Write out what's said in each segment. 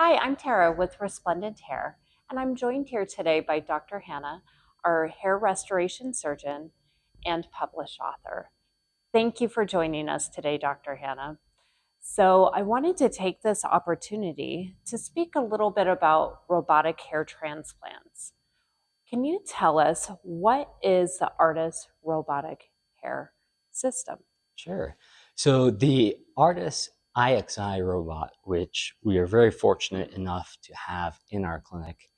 Hi, I'm Tara with Resplendent Hair, and I'm joined here today by Dr. Hanna, our hair restoration surgeon and published author. Thank you for joining us today, Dr. Hanna. So, I wanted to take this opportunity to speak a little bit about robotic hair transplants. Can you tell us what is the Artas robotic hair system? Sure. So the Artas IXI robot, which we are very fortunate enough to have in our clinic,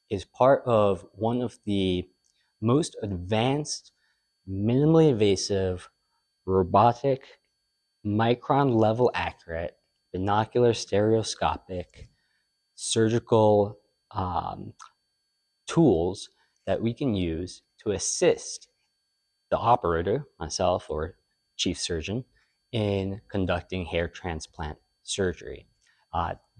is part of one of the most advanced, minimally invasive, robotic, micron level accurate, binocular stereoscopic surgical tools that we can use to assist the operator, myself or chief surgeon, in conducting hair transplant surgery.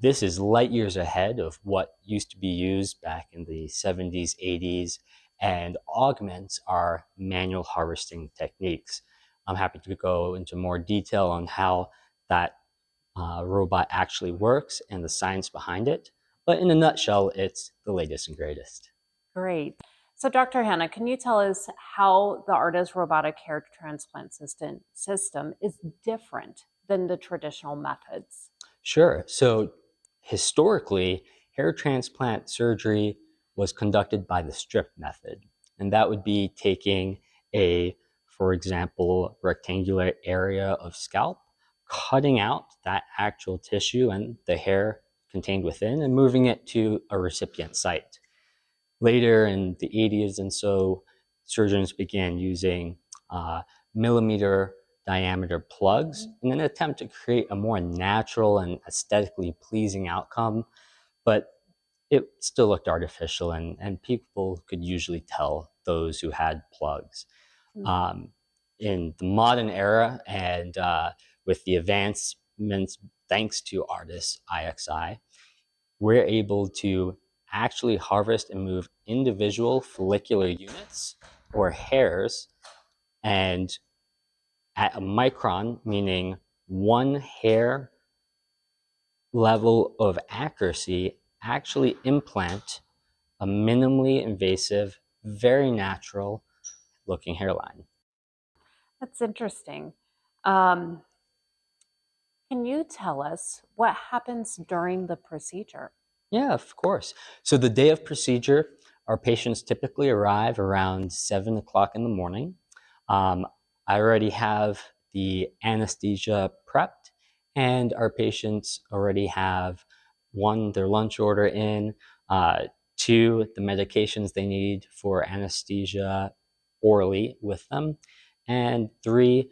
This is light years ahead of what used to be used back in the 70s, 80s, and augments our manual harvesting techniques. I'm happy to go into more detail on how that robot actually works and the science behind it. But in a nutshell, it's the latest and greatest. Great. So, Dr. Hanna, can you tell us how the Artis robotic hair transplant system is different than the traditional methods? Sure. So historically, hair transplant surgery was conducted by the strip method. And that would be taking for example, rectangular area of scalp, cutting out that actual tissue and the hair contained within and moving it to a recipient site. Later in the 80s and so, surgeons began using millimeter diameter plugs in an attempt to create a more natural and aesthetically pleasing outcome, but it still looked artificial and people could usually tell those who had plugs. Um, in the modern era and with the advancements thanks to Artis IXI, we're able to actually harvest and move individual follicular units or hairs and at a micron, meaning one hair level of accuracy, actually implant a minimally invasive, very natural looking hairline. That's interesting. Um, can you tell us what happens during the procedure? Yeah, of course. So the day of procedure, our patients typically arrive around 7 o'clock in the morning. Um, I already have the anesthesia prepped, and our patients already have one, their lunch order in, two, the medications they need for anesthesia orally with them, and three,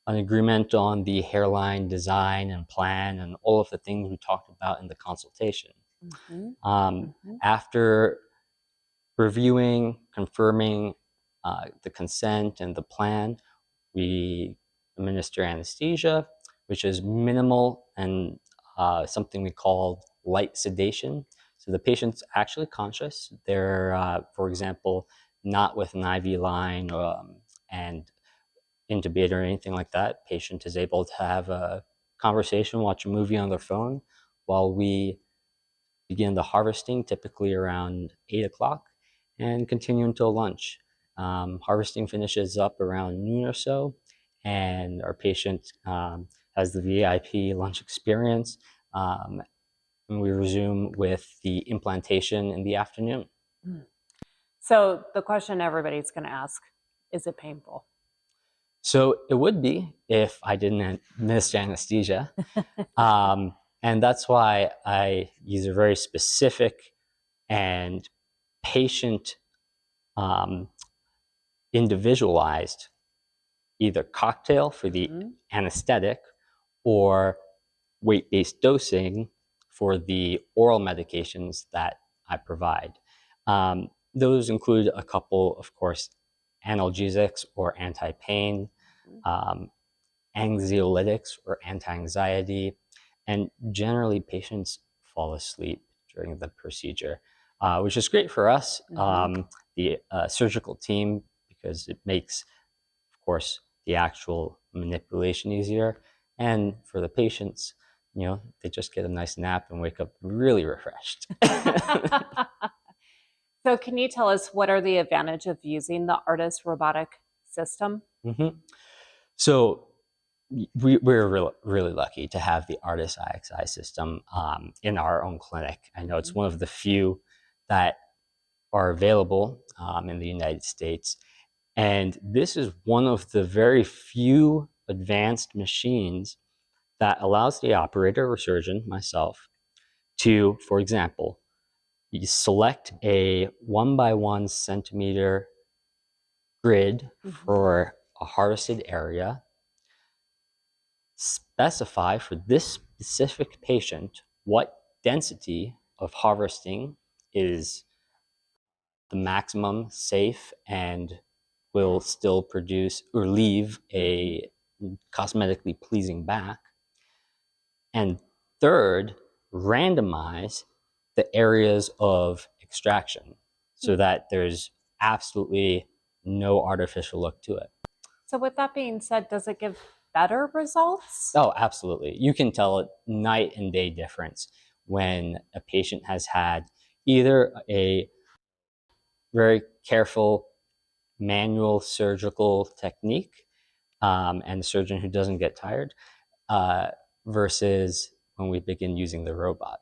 an agreement on the hairline design and plan and all of the things we talked about in the consultation. Mhm. Um, Mhm. After reviewing, confirming the consent and the plan, we administer anesthesia, which is minimal and something we call light sedation. So the patient's actually conscious. They're, for example, not with an IV line and intubated or anything like that. Patient is able to have a conversation, watch a movie on their phone while we begin the harvesting typically around 8 o'clock and continue until lunch. Harvesting finishes up around noon or so, and our patient has the VIP lunch experience. And we resume with the implantation in the afternoon. Mm. So, the question everybody's going to ask, is it painful? So it would be if I didn't administer anesthesia. And that's why I use a very specific and patient um, individualized either cocktail for the Mhm. anesthetic or weight-based dosing for the oral medications that I provide. Those include a couple, of course, analgesics or anti-pain, um, anxiolytics or anti-anxiety, and generally patients fall asleep during the procedure, which is great for us, Mhm. the surgical team, because it makes, of course, the actual manipulation easier, and for the patients, they just get a nice nap and wake up really refreshed. So can you tell us what are the advantages of using the Artas robotic system? Mm-hmm. So we're really lucky to have the Artis IXI system in our own clinic. I know it's one of the few that are available in the United States. And this is one of the very few advanced machines that allows the operator or surgeon, myself, to, for example, you select a 1 by 1 centimeter grid for a harvested area, specify for this specific patient what density of harvesting is the maximum safe and will still produce or leave a cosmetically pleasing back. And third, randomize the areas of extraction so that there's absolutely no artificial look to it. So with that being said, does it give better results? Oh, absolutely. You can tell a night and day difference when a patient has had either a very careful manual surgical technique and a surgeon who doesn't get tired versus when we begin using the robot.